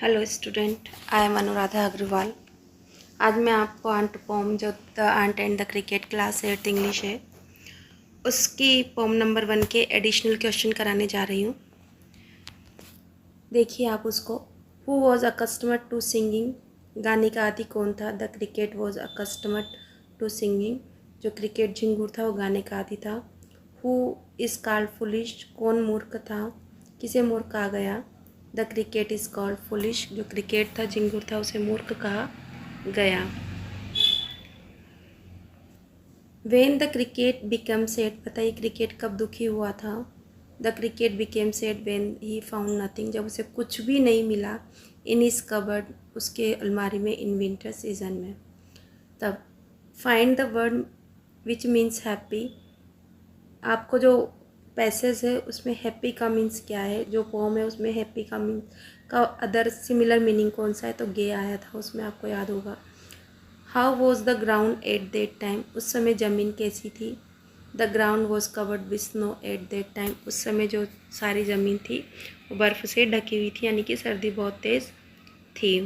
Hello student, I am Anuradha Agarwal. आज मैं आपको आंट पोम जो the ant and the cricket class 8th English है उसकी पोम नंबर 1 के एडिशनल क्वेश्चन कराने जा रही हूँ। देखिए आप उसको। Who was accustomed to singing, गाने का आदि कौन था। The cricket was accustomed to singing, जो क्रिकेट झिंगुर था वो गाने का आदि था। हु इज़ कॉल्ड फुलिश, कौन मूर्ख था, किसे मूर्ख कहा गया। The cricket is called foolish, जो क्रिकेट था झिंगुर था उसे मूर्ख कहा गया। When the cricket become sad, बताइए क्रिकेट कब दुखी हुआ था। The cricket became sad when he found nothing, जब उसे कुछ भी नहीं मिला। इन इज कबर्ड, उसके अलमारी में, इन विंटर सीजन में। तब find the word which means happy, आपको जो पैसेज है उसमें हैप्पी का मीन्स क्या है, जो पोम है उसमें हैप्पी का मीन्स का अदर सिमिलर मीनिंग कौन सा है, तो गे आया था उसमें, आपको याद होगा। How was the ground at that time, उस समय ज़मीन कैसी थी। The ground was covered with snow at that time, उस समय जो सारी ज़मीन थी वो बर्फ़ से ढकी हुई थी, यानी कि सर्दी बहुत तेज़ थी।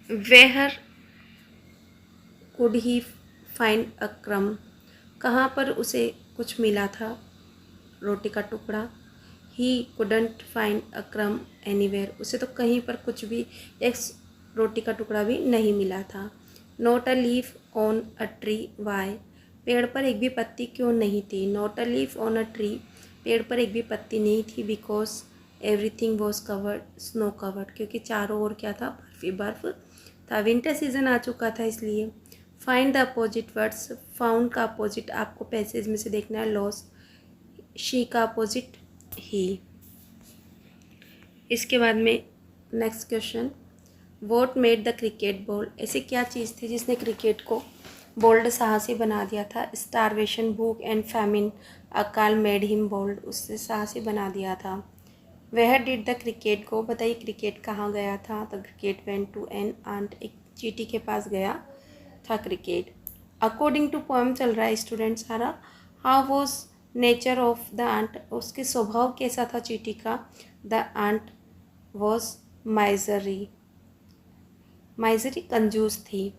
वेहर कुड ही फाइंड अ क्रम, कहाँ पर उसे कुछ मिला था, रोटी का टुकड़ा। ही कुडंट फाइंड अ क्रम एनीवेयर, उसे तो कहीं पर कुछ भी एक रोटी का टुकड़ा भी नहीं मिला था। Not a leaf on a tree why, पेड़ पर एक भी पत्ती क्यों नहीं थी। Not a leaf on a tree, पेड़ पर एक भी पत्ती नहीं थी। Because everything was covered snow covered, क्योंकि चारों ओर क्या था, बर्फ ही बर्फ था, विंटर सीजन आ चुका था इसलिए। Find the opposite words, found का अपोजिट आपको पैसेज में से देखना है, लॉस्ट। शी का अपोजिट ही। इसके बाद में next question, what made the cricket bold, ऐसी क्या चीज़ थी जिसने क्रिकेट को बोल्ड साहसी बना दिया था। स्टारवेशन, भूख, एंड फैमिन अकाल मेड हिम बोल्ड, उससे साहसी बना दिया था। Where did the cricket go, बताइए क्रिकेट कहाँ गया था। The cricket went to an ant, एक चींटी के पास गया था क्रिकेट। अकॉर्डिंग टू पोएम चल रहा है स्टूडेंट सारा। How was nature of the ant, उसके स्वभाव कैसा था चींटी का। The ant was miserly, miserly कंजूस थी।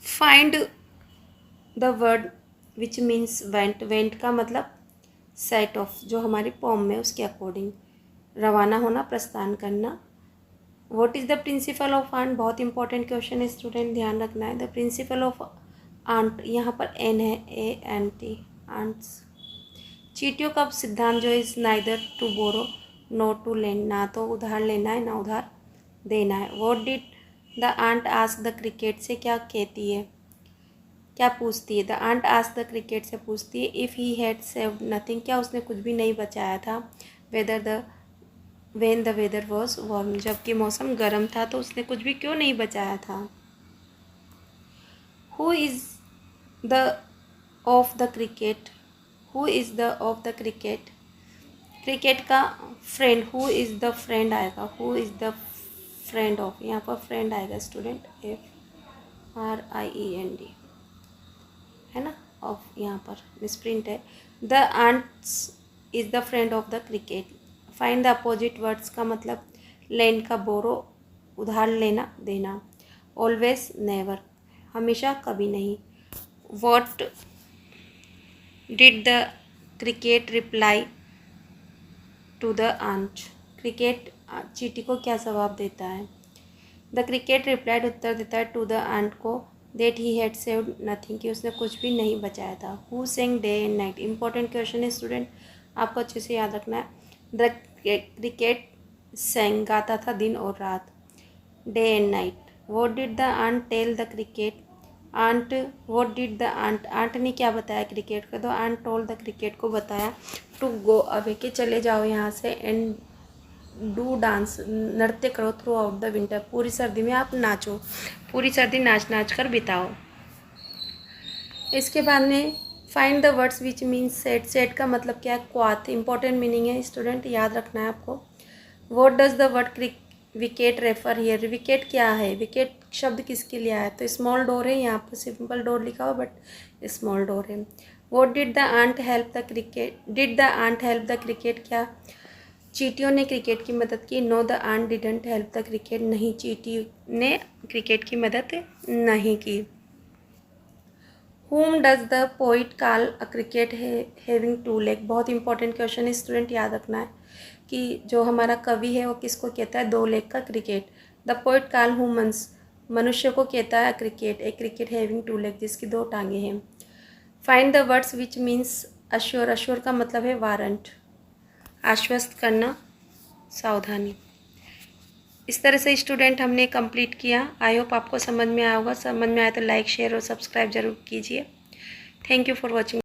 Find the word which means went, went का मतलब सेट ऑफ, जो हमारी पोम में उसके अकॉर्डिंग रवाना होना, प्रस्थान करना। What is the principle of ant, बहुत इंपॉर्टेंट क्वेश्चन है स्टूडेंट, ध्यान रखना है। द प्रिंसिपल ऑफ आंट, यहाँ पर एन है, ए एन टी, आंट्स। चींटियों का सिद्धांत जो है, is neither to borrow nor to lend, ना तो उधार लेना है ना उधार देना है। What did the ant ask the cricket, से क्या कहती है, क्या पूछती है। The ant ask the cricket से पूछती है, if he had saved nothing, क्या उसने कुछ भी नहीं बचाया था। Whether the when the weather was warm, जबकि मौसम गर्म था तो उसने कुछ भी क्यों नहीं बचाया था। Who is the of the cricket, who is the of the cricket, cricket का friend. Who is the friend आएगा, who is the friend of, यहाँ पर फ्रेंड आएगा स्टूडेंट, FRIEND, है ना, ऑफ यहाँ पर मिसप्रिंट है। The ants is the friend of the cricket. Find the opposite words का मतलब, लेंड का बोरो, उधार लेना देना। ऑलवेज नेवर, हमेशा कभी नहीं। What did the cricket reply to the ant, cricket चींटी को क्या जवाब देता है। द क्रिकेट रिप्लाइड, उत्तर देता है, टू द आंट को, that he had saved nothing, कि उसने कुछ भी नहीं बचाया था। Who sang day and night, important question है स्टूडेंट, आपको अच्छे से याद रखना है। द क्रिकेट सेंग, गाता था दिन और रात, day and night. What did the ant tell the cricket, ant, what did the ant, ant ने क्या बताया क्रिकेट को। तो आंट टोल द क्रिकेट को बताया, टू गो अवे, के चले जाओ यहाँ से, एंड डू डांस, नृत्य करो, थ्रू आउट द विंटर, पूरी सर्दी में आप नाचो, पूरी सर्दी नाच नाच कर बिताओ। इसके बाद में find the words which means set, set का मतलब क्या है, क्वाथ, इंपॉर्टेंट मीनिंग है स्टूडेंट, याद रखना है आपको। What does the word wicket refer here, wicket क्या है, विकेट शब्द किसके लिए आया, तो स्मॉल डोर है, यहाँ पर सिंपल डोर लिखा हुआ बट स्मॉल डोर है। What did the ant help the cricket, did the ant help the cricket, क्या चींटियों ने क्रिकेट की मदद की। No the ant didn't help the cricket, नहीं चींटी ने क्रिकेट की मदद नहीं की। Whom does the poet call a cricket having two leg, बहुत इंपॉर्टेंट क्वेश्चन है स्टूडेंट, याद रखना है कि जो हमारा कवि है वो किसको कहता है दो लेग का cricket. The poet call humans, मनुष्य को कहता है क्रिकेट, एक क्रिकेट हैविंग टू लेग, जिसकी दो टांगे हैं। Find the words which means assure, assure का मतलब है वारंट, आश्वस्त करना, सावधानी। इस तरह से स्टूडेंट हमने कंप्लीट किया। आई होप आपको समझ में आया होगा। समझ में आया तो लाइक शेयर और सब्सक्राइब जरूर कीजिए। Thank you for watching.